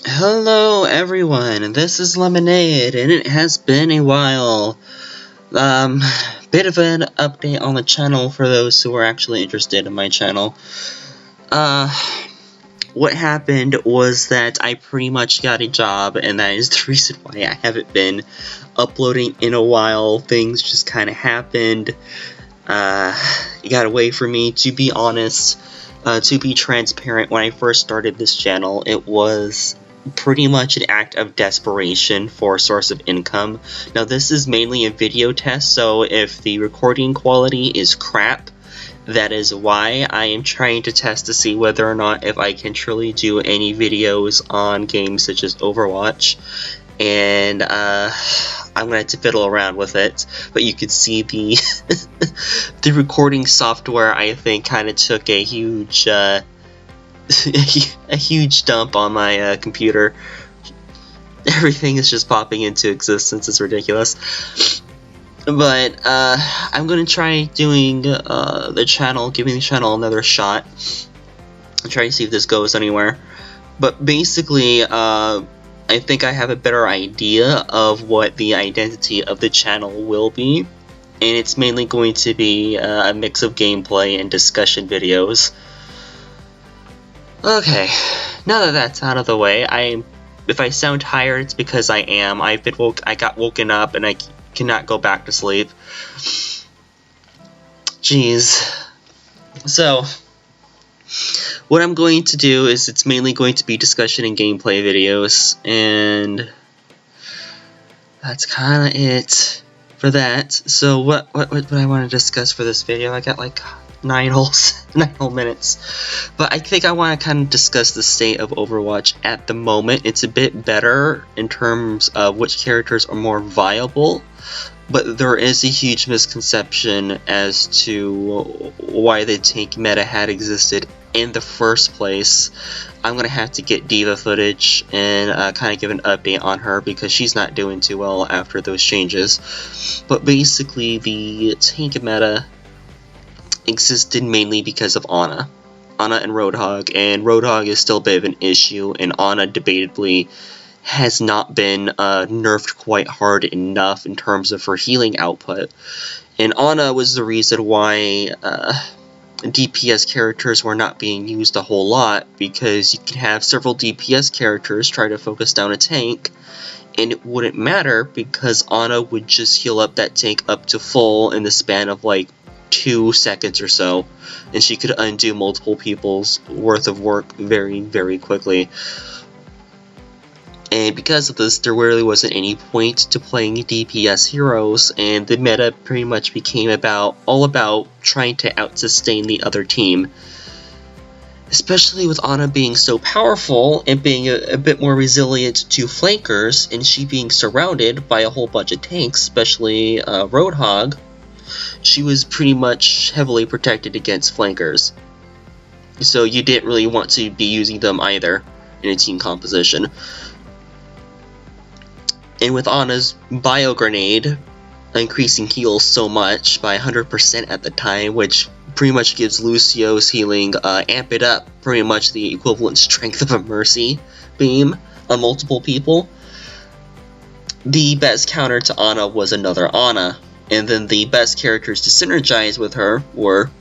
Hello everyone, this is Lemonade, and it has been a while. Bit of an update on the channel for those who are actually interested in my channel. What happened was that I pretty much got a job, and that is the reason why I haven't been uploading in a while. Things just kind of happened. It got away from me, to be honest. To be transparent, when I first started this channel, it was pretty much an act of desperation for a source of income. Now this is mainly a video test, so if the recording quality is crap, that is why. I am trying to test to see whether or not if I can truly do any videos on games such as Overwatch, and I'm gonna have to fiddle around with it. But you can see the the recording software, I think, kind of took a huge a huge dump on my computer. Everything is just popping into existence. It's ridiculous. But I'm gonna try doing giving the channel another shot. I'll try to see if this goes anywhere. But basically, I think I have a better idea of what the identity of the channel will be, and it's mainly going to be a mix of gameplay and discussion videos. Okay, now that that's out of the way, if I sound tired, it's because I am. I got woken up and I cannot go back to sleep. Jeez. So, what I'm going to do is it's mainly going to be discussion and gameplay videos, and that's kind of it for that. So what I want to discuss for this video? I got like 9 whole minutes, but I think I want to kind of discuss the state of Overwatch at the moment. It's a bit better in terms of which characters are more viable, but there is a huge misconception as to why the tank meta had existed in the first place. I'm gonna have to get Diva footage and kind of give an update on her because she's not doing too well after those changes. But basically, the tank meta existed mainly because of Ana and Roadhog, and Roadhog is still a bit of an issue, and Ana debatably has not been nerfed quite hard enough in terms of her healing output. And Ana was the reason why DPS characters were not being used a whole lot, because you could have several DPS characters try to focus down a tank, and it wouldn't matter because Ana would just heal up that tank up to full in the span of like 2 seconds or so, and she could undo multiple people's worth of work very, very quickly. And because of this, there really wasn't any point to playing DPS heroes, and the meta pretty much became all about trying to out-sustain the other team. Especially with Ana being so powerful and being a bit more resilient to flankers, and she being surrounded by a whole bunch of tanks, especially Roadhog. She was pretty much heavily protected against flankers, so you didn't really want to be using them either in a team composition. And with Ana's Bio Grenade increasing heals so much by 100% at the time, which pretty much gives Lucio's healing amp it up, pretty much the equivalent strength of a Mercy beam on multiple people, the best counter to Ana was another Ana. And then the best characters to synergize with her were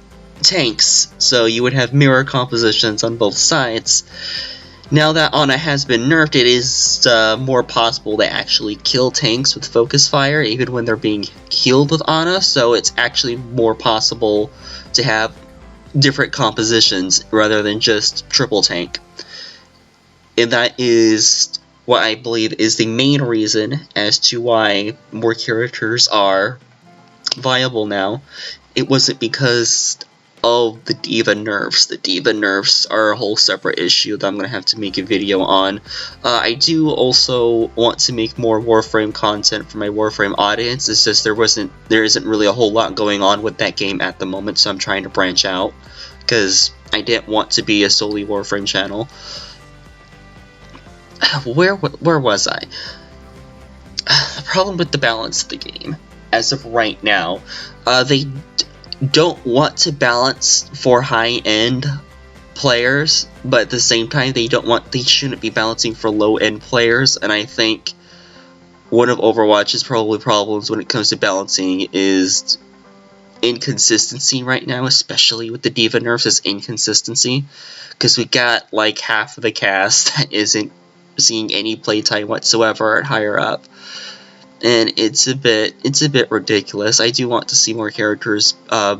tanks, so you would have mirror compositions on both sides. Now that Ana has been nerfed, it is more possible to actually kill tanks with focus fire even when they're being healed with Ana, so it's actually more possible to have different compositions rather than just triple tank. And that is what I believe is the main reason as to why more characters are viable now. It wasn't because of the Diva nerfs. The Diva nerfs are a whole separate issue that I'm going to have to make a video on. I do also want to make more Warframe content for my Warframe audience. It's just there isn't really a whole lot going on with that game at the moment, so I'm trying to branch out because I didn't want to be a solely Warframe channel. Where was I? The problem with the balance of the game, as of right now, they don't want to balance for high-end players, but at the same time they shouldn't be balancing for low-end players. And I think one of Overwatch's probably problems when it comes to balancing is inconsistency right now, especially with the D.Va nerfs, is inconsistency, because we got like half of the cast that isn't seeing any playtime whatsoever at higher up, and it's a bit ridiculous. I do want to see more characters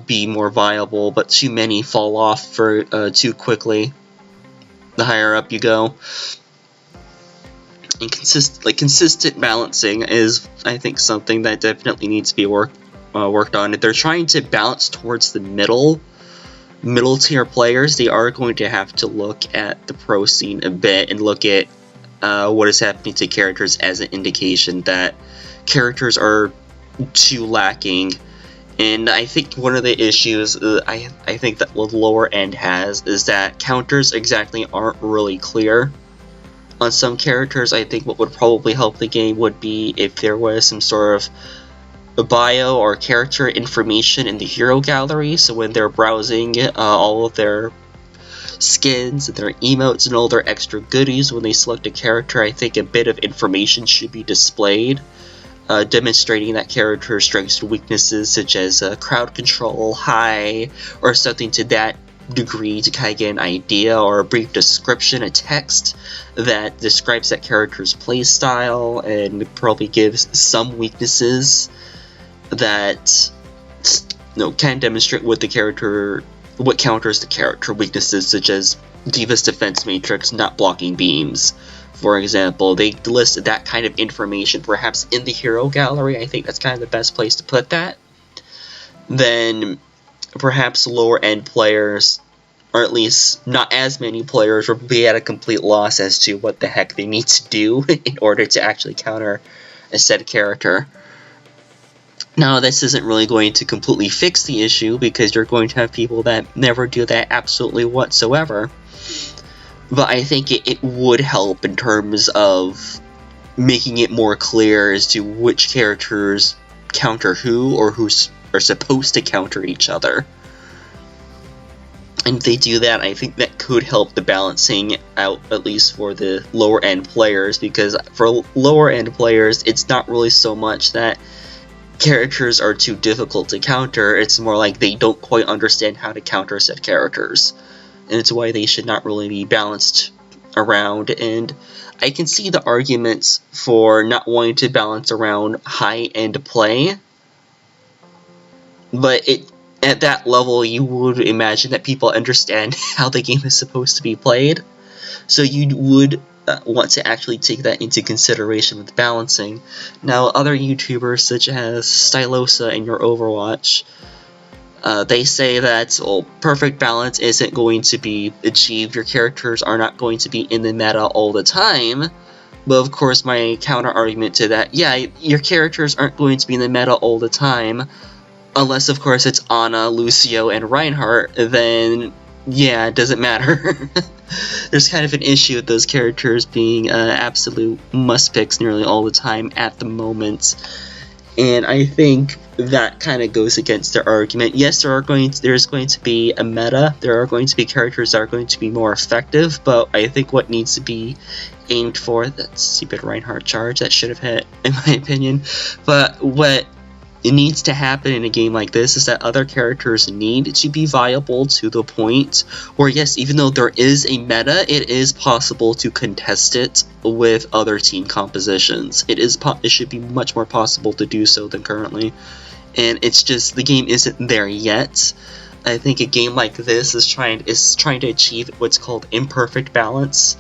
be more viable, but too many fall off for too quickly the higher up you go. And consistent balancing is, I think, something that definitely needs to be worked on. If they're trying to balance towards the middle tier players, they are going to have to look at the pro scene a bit and look at what is happening to characters as an indication that characters are too lacking. And I think one of the issues I think that the lower end has is that counters exactly aren't really clear on some characters. I think what would probably help the game would be if there was some sort of a bio or character information in the hero gallery, so when they're browsing all of their skins and their emotes and all their extra goodies when they select a character, I think a bit of information should be displayed, demonstrating that character's strengths and weaknesses, such as crowd control, high, or something to that degree, to kind of get an idea, or a brief description, a text that describes that character's playstyle and probably gives some weaknesses that can demonstrate what counters the character weaknesses, such as D.Va's defense matrix not blocking beams, for example. They list that kind of information perhaps in the hero gallery. I think that's kind of the best place to put that. Then perhaps lower end players, or at least not as many players, will be at a complete loss as to what the heck they need to do in order to actually counter a said character. Now, this isn't really going to completely fix the issue, because you're going to have people that never do that absolutely whatsoever. But I think it would help in terms of making it more clear as to which characters counter who, or who are supposed to counter each other. And if they do that, I think that could help the balancing out, at least for the lower end players, because for lower end players, it's not really so much that characters are too difficult to counter, it's more like they don't quite understand how to counter said characters, and it's why they should not really be balanced around. And I can see the arguments for not wanting to balance around high-end play, but at that level you would imagine that people understand how the game is supposed to be played, so you would want to actually take that into consideration with balancing. Now, other YouTubers such as Stylosa and Your Overwatch, they say that perfect balance isn't going to be achieved, your characters are not going to be in the meta all the time. But of course, my counter argument to that, yeah, your characters aren't going to be in the meta all the time, unless of course it's Ana, Lucio, and Reinhardt, then yeah, it doesn't matter. There's kind of an issue with those characters being absolute must-picks nearly all the time at the moment. And I think that kind of goes against their argument. Yes, there's going to be a meta, there are going to be characters that are going to be more effective, but I think what needs to be aimed for, that stupid Reinhardt charge, that should have hit, in my opinion, but what it needs to happen in a game like this is that other characters need to be viable to the point where, yes, even though there is a meta, it is possible to contest it with other team compositions. It should be much more possible to do so than currently, and it's just the game isn't there yet. I think a game like this is trying to achieve what's called imperfect balance,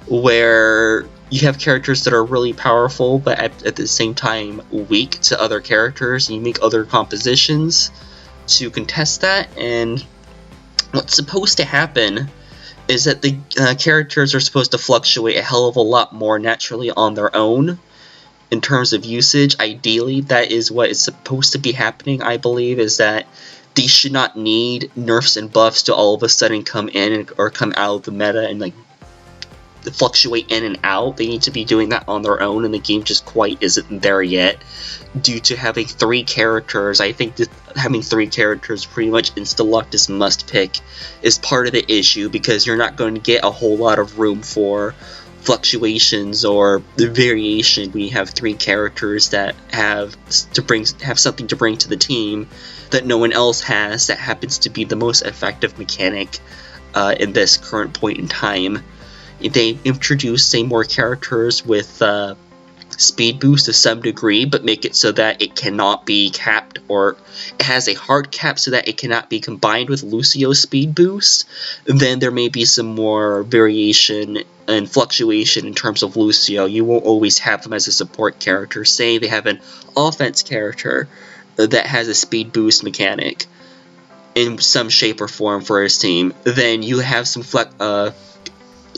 where you have characters that are really powerful, but at the same time weak to other characters, and you make other compositions to contest that. And what's supposed to happen is that the characters are supposed to fluctuate a hell of a lot more naturally on their own in terms of usage. Ideally, that is what is supposed to be happening, I believe, is that these should not need nerfs and buffs to all of a sudden come in or come out of the meta and like fluctuate in and out. They need to be doing that on their own, and the game just quite isn't there yet. Due to having 3 characters, I think that having 3 characters pretty much insta-locked as must-pick is part of the issue, because you're not going to get a whole lot of room for fluctuations or the variation when you have 3 characters that have something to bring to the team that no one else has, that happens to be the most effective mechanic in this current point in time. They introduce, say, more characters with speed boost to some degree, but make it so that it cannot be capped, or it has a hard cap so that it cannot be combined with Lucio's speed boost. Then there may be some more variation and fluctuation in terms of Lucio. You won't always have them as a support character. Say they have an offense character that has a speed boost mechanic in some shape or form for his team, then you have some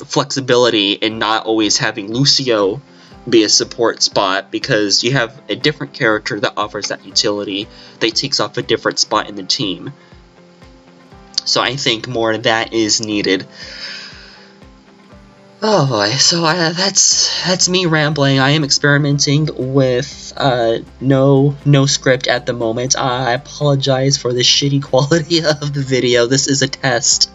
flexibility in not always having Lucio be a support spot, because you have a different character that offers that utility that takes off a different spot in the team. So I think more of that is needed. Oh boy, so that's me rambling. I am experimenting with no script at the moment. I apologize for the shitty quality of the video. This is a test.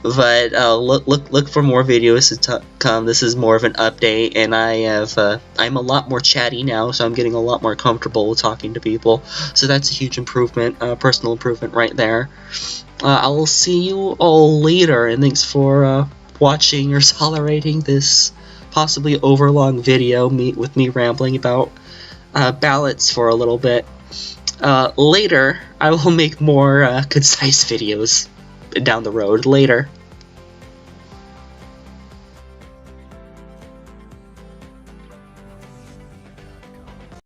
But look for more videos to come. This is more of an update, and I'm a lot more chatty now, so I'm getting a lot more comfortable with talking to people. So that's a huge improvement, personal improvement right there. I will see you all later, and thanks for watching or tolerating this possibly overlong video with me rambling about ballots for a little bit. Later, I will make more concise videos down the road. Later.